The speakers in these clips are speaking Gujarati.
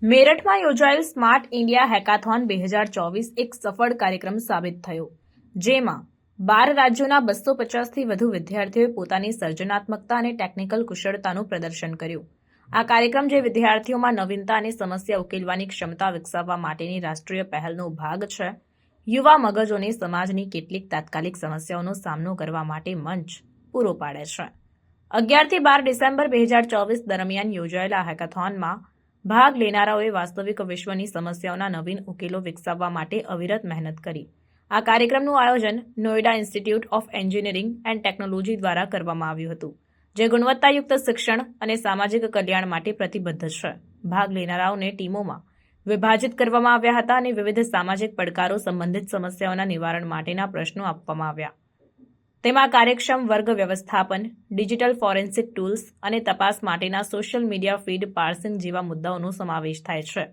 મેરઠમાં યોજાયેલ સ્માર્ટ ઇન્ડિયા હેકાથોન 2024 એક સફળ કાર્યક્રમ સાબિત થયો, જેમાં 12 રાજ્યોના 250થી વધુ વિદ્યાર્થીઓએ પોતાની સર્જનાત્મકતા અને ટેકનિકલ કુશળતાનું પ્રદર્શન કર્યું. આ કાર્યક્રમ જે વિદ્યાર્થીઓમાં નવીનતા અને સમસ્યા ઉકેલવાની ક્ષમતા વિકસાવવા માટેની રાષ્ટ્રીય પહેલનો ભાગ છે, યુવા મગજોને સમાજની કેટલીક તાત્કાલિક સમસ્યાઓનો સામનો કરવા માટે મંચ પૂરો પાડે છે. 11 થી 12 ડિસેમ્બર 2024 દરમિયાન યોજાયેલા હેકાથોનમાં ભાગ લેનારાઓએ વાસ્તવિક વિશ્વની સમસ્યાઓના નવીન ઉકેલો વિકસાવવા માટે અવિરત મહેનત કરી. આ કાર્યક્રમનું આયોજન Noida institute of engineering and technology દ્વારા કરવામાં આવ્યું હતું, જે ગુણવત્તાયુક્ત શિક્ષણ અને સામાજિક કલ્યાણ માટે પ્રતિબદ્ધ છે. ભાગ લેનારાઓને ટીમોમાં વિભાજિત કરવામાં આવ્યા હતા અને વિવિધ સામાજિક પડકારો સંબંધિત સમસ્યાઓના નિવારણ માટેના પ્રશ્નો આપવામાં આવ્યા. તેમાં કાર્યક્ષમ વર્ગ વ્યવસ્થાપન, ડિજિટલ ફોરેન્સિક ટૂલ્સ અને તપાસ માટેના સોશિયલ મીડિયા ફીડ પાર્સિંગ જેવા મુદ્દાઓનો સમાવેશ થાય છે.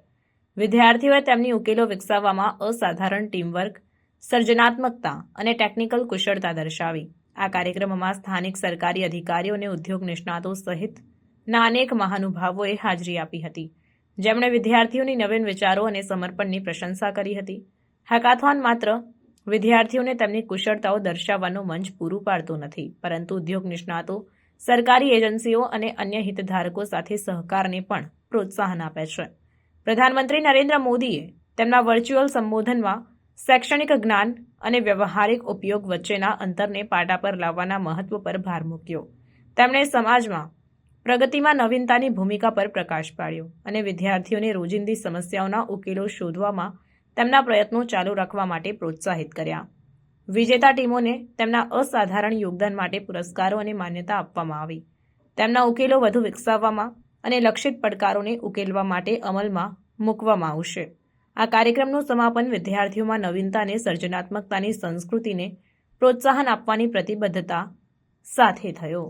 વિદ્યાર્થીઓએ તેમની ઉકેલો વિકસાવવામાં અસાધારણ ટીમવર્ક, સર્જનાત્મકતા અને ટેકનિકલ કુશળતા દર્શાવી. આ કાર્યક્રમમાં સ્થાનિક સરકારી અધિકારીઓ અને ઉદ્યોગ નિષ્ણાતો સહિતના અનેક મહાનુભાવોએ હાજરી આપી હતી, જેમણે વિદ્યાર્થીઓની નવીન વિચારો અને સમર્પણની પ્રશંસા કરી હતી. હેકાથોન માત્ર વિદ્યાર્થીઓને તેમની કુશળતાઓ દર્શાવવાનો મંચ પૂરું પાડતો નથી, પરંતુ ઉદ્યોગ નિષ્ણાતો, સરકારી એજન્સીઓ અને અન્ય હિતધારકો સાથે સહકારને પણ પ્રોત્સાહન આપે છે. પ્રધાનમંત્રી નરેન્દ્ર મોદીએ તેમના વર્ચ્યુઅલ સંબોધનમાં શૈક્ષણિક જ્ઞાન અને વ્યવહારિક ઉપયોગ વચ્ચેના અંતરને પાટા પર લાવવાના મહત્વ પર ભાર મૂક્યો. તેમણે સમાજમાં પ્રગતિમાં નવીનતાની ભૂમિકા પર પ્રકાશ પાડ્યો અને વિદ્યાર્થીઓને રોજિંદી સમસ્યાઓના ઉકેલો શોધવામાં તેમના પ્રયત્નો ચાલુ રાખવા માટે પ્રોત્સાહિત કર્યા. વિજેતા ટીમોને તેમના અસાધારણ યોગદાન માટે પુરસ્કારો અને માન્યતા આપવામાં આવી. તેમના ઉકેલો વધુ વિકસાવવામાં અને લક્ષિત પડકારોને ઉકેલવા માટે અમલમાં મૂકવામાં આવશે. આ કાર્યક્રમનું સમાપન વિદ્યાર્થીઓમાં નવીનતા અને સર્જનાત્મકતાની સંસ્કૃતિને પ્રોત્સાહન આપવાની પ્રતિબદ્ધતા સાથે થયો.